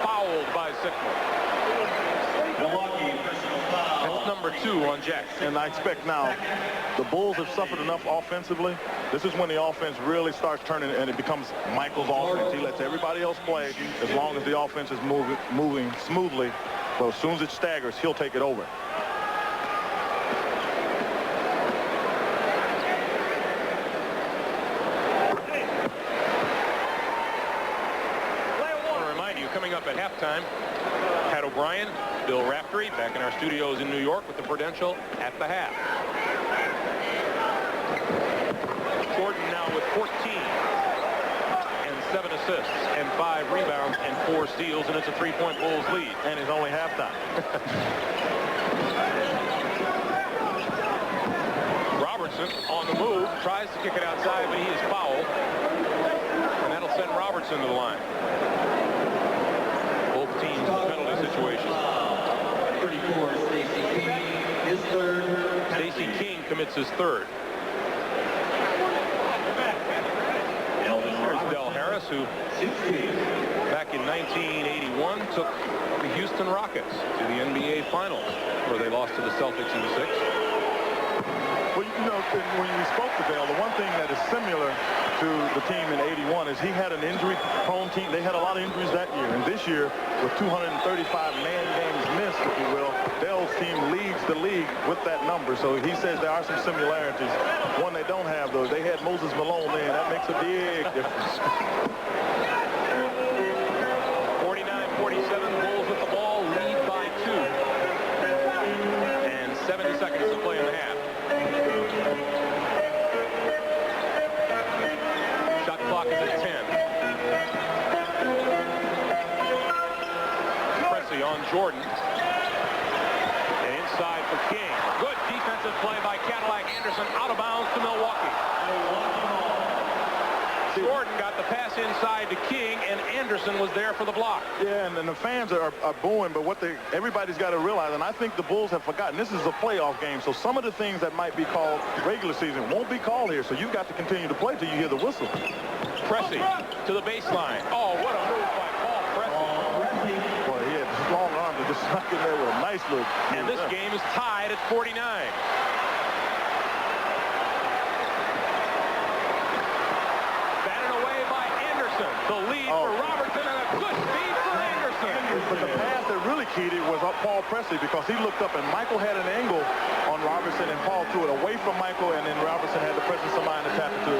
fouled by Sickman. Milwaukee personal foul. That's number 2 on Jackson. And I expect now the Bulls have suffered enough offensively. This is when the offense really starts turning and it becomes Michael's offense. He lets everybody else play as long as the offense is moving smoothly. But as soon as it staggers, he'll take it over. Coming up at halftime, Pat O'Brien, Bill Raftery back in our studios in New York with the Prudential at the half. Jordan now with 14 and 7 assists and 5 rebounds and 4 steals, and it's a 3-point Bulls lead. And it's only halftime. Robertson on the move, tries to kick it outside, but he is fouled. And that'll send Robertson to the line. Both teams penalty situation. 34, Stacey King, his third. Stacey King commits his third. Here's Del Harris, who back in 1981 took the Houston Rockets to the NBA Finals, where they lost to the Celtics in 6. Well, you know, when we spoke to Dale, the one thing that is similar to the team in 81 is he had an injury-prone team. They had a lot of injuries that year. And this year, with 235 man games missed, if you will, Dale's team leads the league with that number. So he says there are some similarities. One they don't have, though, they had Moses Malone there, and that makes a big difference. 49-47, Bulls with the ball, lead by 2. And 70 seconds to play in the half. Shot clock is at 10. Pressey on Jordan. And inside for King. Good defensive play by Cadillac Anderson, out of bounds to Milwaukee. Jordan got the pass inside to King, and Anderson was there for the block. Yeah, and the fans are booing, but everybody's got to realize, and I think the Bulls have forgotten, this is a playoff game, so some of the things that might be called regular season won't be called here, so you've got to continue to play till you hear the whistle. Pressey to the baseline. Oh, what a move by Paul Pressey. Boy, he had strong arms to just snuck in there with a nice move. And this game is tied at 49. The lead for Robertson, and a good speed for Anderson. But the pass that really keyed it was up Paul Pressey, because he looked up and Michael had an angle on Robertson, and Paul threw it away from Michael, and then Robertson had the presence of mind to tap it to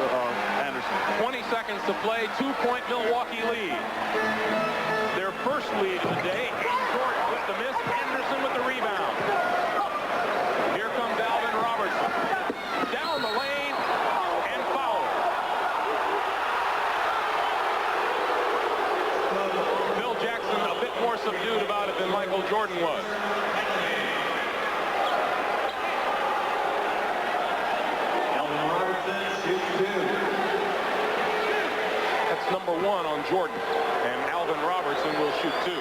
Anderson. 20 seconds to play, 2-point Milwaukee lead. Their first lead of the day, Jordan with the miss, Anderson with the rebound. Here comes Alvin Robertson. Down the lane, and foul. Phil Jackson a bit more subdued about it than Michael Jordan was. Alvin Robertson shoots 2. That's number 1 on Jordan, and Alvin Robertson will shoot 2.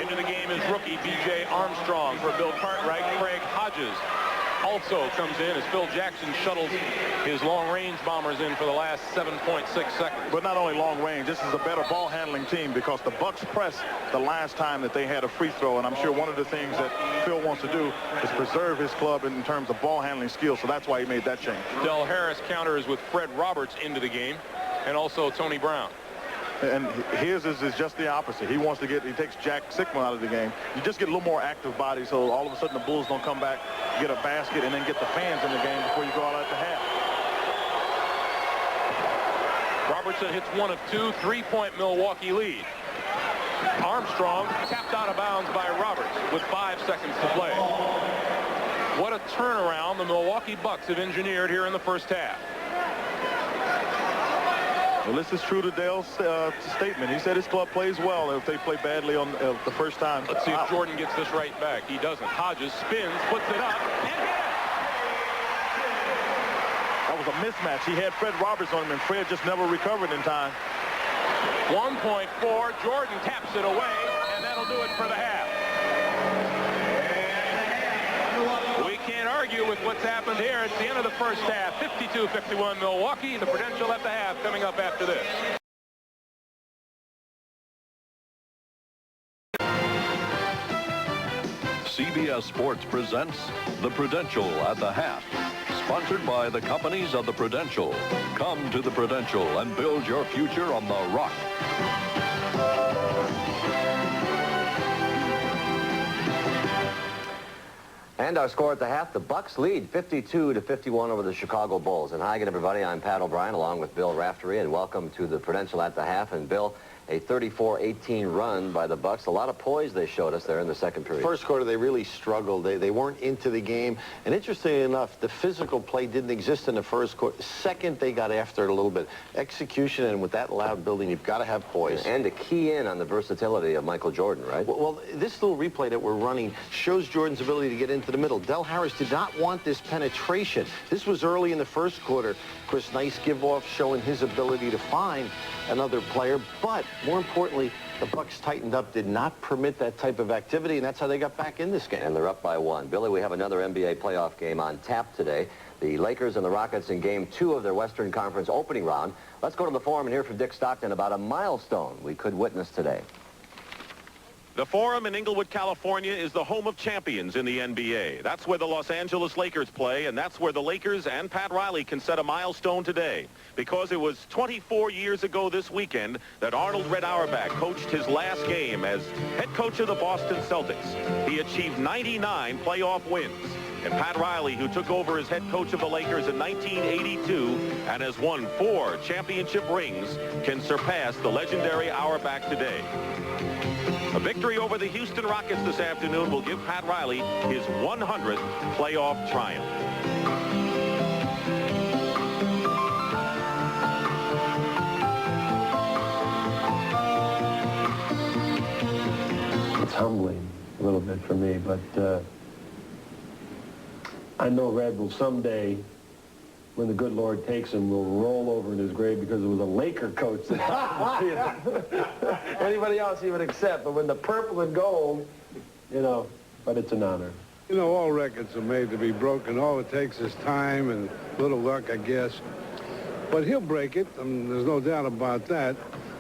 Into the game is rookie B.J. Armstrong for Bill Cartwright. Craig Hodges also comes in as Phil Jackson shuttles his long-range bombers in for the last 7.6 seconds. But not only long range, this is a better ball handling team, because the Bucks pressed the last time that they had a free throw, and I'm sure one of the things that Phil wants to do is preserve his club in terms of ball handling skills, so that's why he made that change. Del Harris counters with Fred Roberts into the game, and also Tony Brown. And his is just the opposite. He takes Jack Sickman out of the game. You just get a little more active body, so all of a sudden the Bulls don't come back, get a basket, and then get the fans in the game before you go out at the half. Robertson hits 1 of 2, 3-point Milwaukee lead. Armstrong tapped out of bounds by Roberts with 5 seconds to play. What a turnaround the Milwaukee Bucks have engineered here in the first half. Well, this is true to Dale's statement. He said his club plays well if they play badly on the first time. Let's see if Jordan gets this right back. He doesn't. Hodges spins, puts it up, and hits. That was a mismatch. He had Fred Roberts on him, and Fred just never recovered in time. 1.4. Jordan taps it away, and that'll do it for the half. We can't argue with with what's happened here. It's the end of the first half. 52-51 Milwaukee. The Prudential at the half coming up after this. CBS Sports presents The Prudential at the half. Sponsored by the companies of the Prudential. Come to the Prudential and build your future on the rock. And our score at the half, the Bucks lead 52-51 over the Chicago Bulls. And hi again, everybody. I'm Pat O'Brien along with Bill Raftery, and welcome to the Prudential at the half. And Bill, a 34-18 run by the Bucks. A lot of poise they showed us there in the second period. First quarter, they really struggled. They weren't into the game. And interestingly enough, the physical play didn't exist in the first quarter. Second, they got after it a little bit. Execution, and with that loud building, you've got to have poise. And to key in on the versatility of Michael Jordan, right? Well, this little replay that we're running shows Jordan's ability to get into the middle. Del Harris did not want this penetration. This was early in the first quarter. Of course, nice give-off showing his ability to find another player. But more importantly, the Bucks tightened up, did not permit that type of activity, and that's how they got back in this game. And they're up by 1. Billy, we have another NBA playoff game on tap today. The Lakers and the Rockets in Game 2 of their Western Conference opening round. Let's go to the Forum and hear from Dick Stockton about a milestone we could witness today. The Forum in Inglewood, California is the home of champions in the NBA. That's where the Los Angeles Lakers play, and that's where the Lakers and Pat Riley can set a milestone today. Because it was 24 years ago this weekend that Arnold Red Auerbach coached his last game as head coach of the Boston Celtics. He achieved 99 playoff wins. And Pat Riley, who took over as head coach of the Lakers in 1982 and has won 4 championship rings, can surpass the legendary Auerbach today. A victory over the Houston Rockets this afternoon will give Pat Riley his 100th playoff triumph. It's humbling a little bit for me, but I know Red will someday, when the good Lord takes him, will roll over in his grave because it was a Laker coach that happened to see him. Anybody else he would accept, but when the purple and gold, you know, but it's an honor. You know, all records are made to be broken. All it takes is time and a little luck, I guess. But he'll break it. I mean, there's no doubt about that.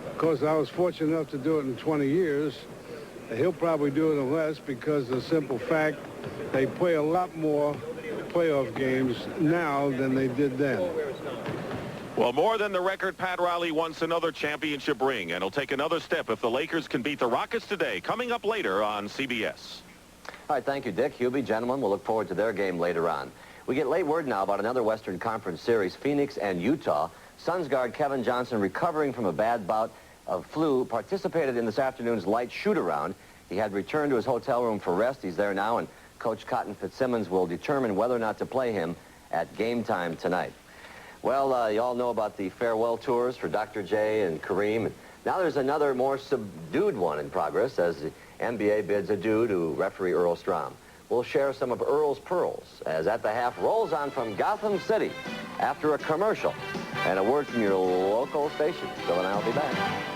Of course, I was fortunate enough to do it in 20 years. He'll probably do it in less because of the simple fact they play a lot more playoff games now than they did then. Well, more than the record, Pat Riley wants another championship ring, and he'll take another step if the Lakers can beat the Rockets today, coming up later on CBS. All right, thank you, Dick. Hubie, gentlemen, we'll look forward to their game later on. We get late word now about another Western Conference series, Phoenix and Utah. Suns guard Kevin Johnson, recovering from a bad bout of flu, participated in this afternoon's light shoot-around. He had returned to his hotel room for rest. He's there now, and Coach Cotton Fitzsimmons will determine whether or not to play him at game time tonight. Well, you all know about the farewell tours for Dr. J and Kareem. Now there's another more subdued one in progress as the NBA bids adieu to referee Earl Strom. We'll share some of Earl's pearls as At the Half rolls on from Gotham City after a commercial and a word from your local station. Bill and I will be back.